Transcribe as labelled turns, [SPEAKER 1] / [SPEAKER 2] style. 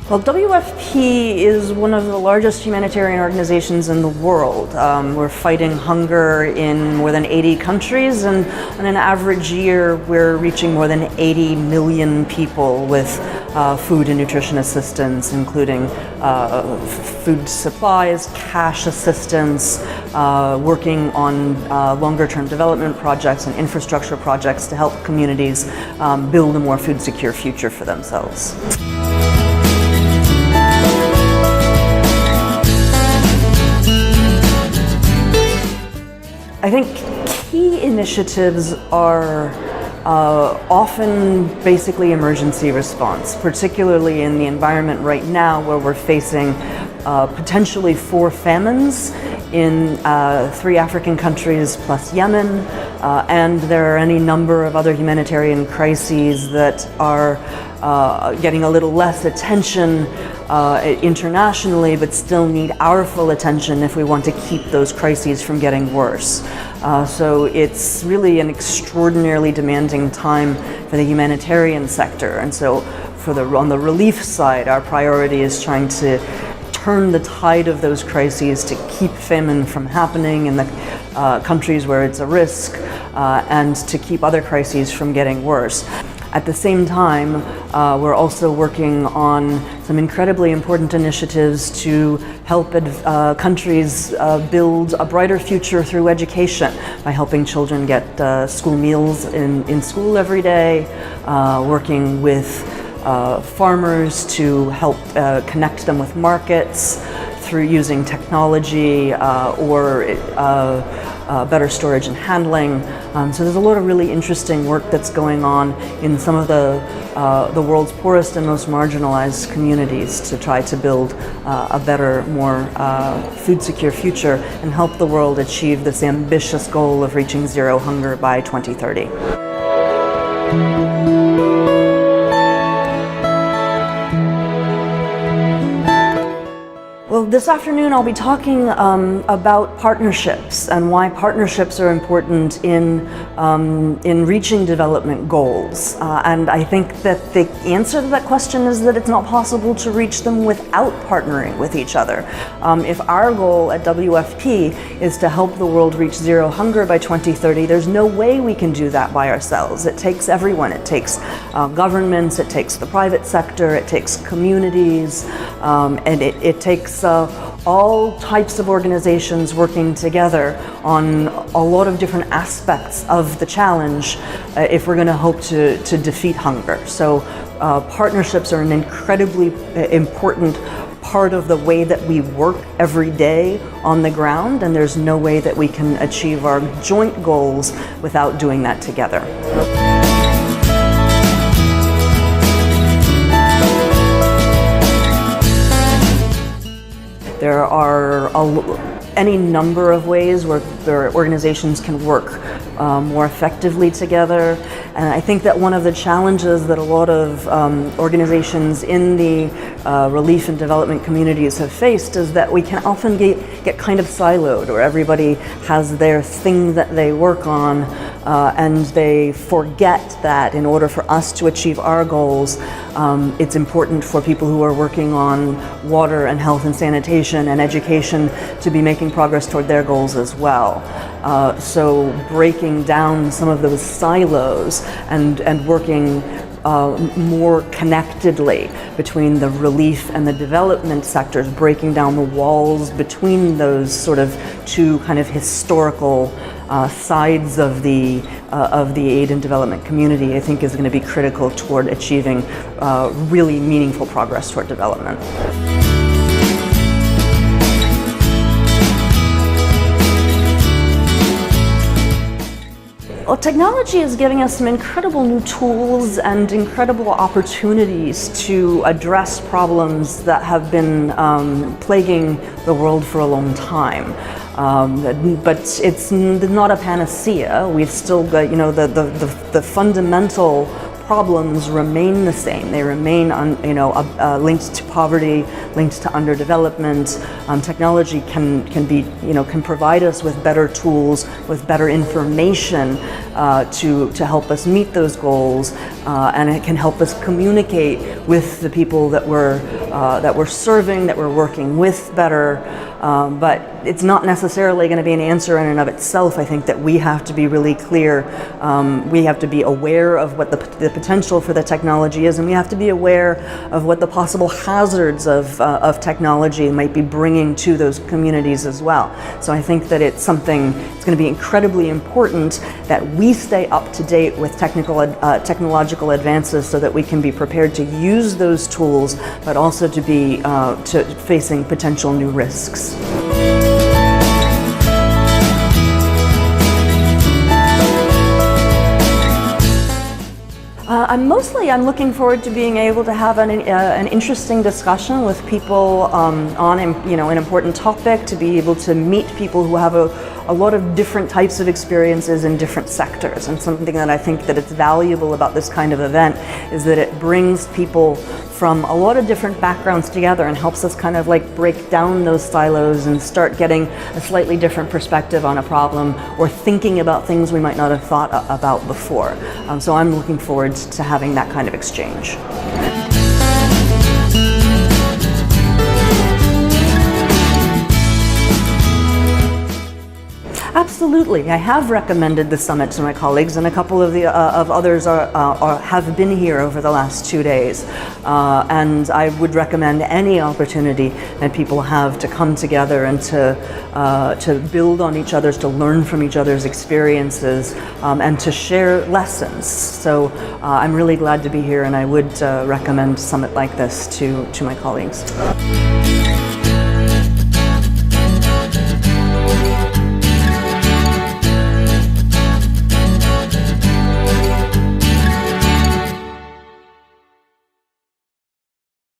[SPEAKER 1] Well, WFP is one of the largest humanitarian organizations in the world. We're fighting hunger in more than 80 countries, and on an average year, we're reaching more than 80 million people with food and nutrition assistance, including food supplies, cash assistance, working on longer-term development projects and infrastructure projects to help communities build a more food-secure future for themselves. I think key initiatives are often basically emergency response, particularly in the environment right now where we're facing potentially 4 famines in 3 African countries plus Yemen, and there are any number of other humanitarian crises that are getting a little less attention internationally, but still need our full attention if we want to keep those crises from getting worse. So it's really an extraordinarily demanding time for the humanitarian sector, and so on the relief side, our priority is trying to turn the tide of those crises to keep famine from happening in the countries where it's a risk, and to keep other crises from getting worse. At the same time, we're also working on some incredibly important initiatives to help countries build a brighter future through education by helping children get school meals in school every day, working with farmers to help connect them with markets through using technology or better storage and handling. So there's a lot of really interesting work that's going on in some of the world's poorest and most marginalized communities to try to build a better, more food-secure future and help the world achieve this ambitious goal of reaching zero hunger by 2030. Well, this afternoon I'll be talking about partnerships and why partnerships are important in reaching development goals. And I think that the answer to that question is that it's not possible to reach them without partnering with each other. If our goal at WFP is to help the world reach zero hunger by 2030, there's no way we can do that by ourselves. It takes everyone. It takes governments, it takes the private sector, it takes communities, and it takes all types of organizations working together on a lot of different aspects of the challenge if we're going to hope to defeat hunger. So partnerships are an incredibly important part of the way that we work every day on the ground, and there's no way that we can achieve our joint goals without doing that together. There are any number of ways where organizations can work more effectively together. And I think that one of the challenges that a lot of organizations in the relief and development communities have faced is that we can often get kind of siloed, where everybody has their thing that they work on, and they forget that in order for us to achieve our goals, it's important for people who are working on water and health and sanitation and education to be making progress toward their goals as well. So breaking down some of those silos and working more connectedly between the relief and the development sectors, breaking down the walls between those sort of two kind of historical sides of the aid and development community, I think is going to be critical toward achieving really meaningful progress toward development. Well, technology is giving us some incredible new tools and incredible opportunities to address problems that have been plaguing the world for a long time. But it's not a panacea. We've still got, the fundamental problems remain the same. They remain linked to poverty, linked to underdevelopment. Technology can provide us with better tools, with better information to help us meet those goals, and it can help us communicate with the people that we're we're serving, that we're working with better. But it's not necessarily going to be an answer in and of itself. I think that we have to be really clear. We have to be aware of what the potential for the technology is, and we have to be aware of what the possible hazards of technology might be bringing to those communities as well. So I think that it's going to be incredibly important that we stay up to date with technological advances so that we can be prepared to use those tools, but also to be facing potential new risks. I'm looking forward to being able to have an interesting discussion with people on an important topic, to be able to meet people who have a lot of different types of experiences in different sectors. And something that I think that it's valuable about this kind of event is that it brings people from a lot of different backgrounds together and helps us kind of like break down those silos and start getting a slightly different perspective on a problem, or thinking about things we might not have thought about before. So I'm looking forward to having that kind of exchange. Absolutely. I have recommended the summit to my colleagues, and a couple of others have been here over the last 2 days. And I would recommend any opportunity that people have to come together and to build on each other's, to learn from each other's experiences, and to share lessons. So I'm really glad to be here, and I would recommend a summit like this to my colleagues.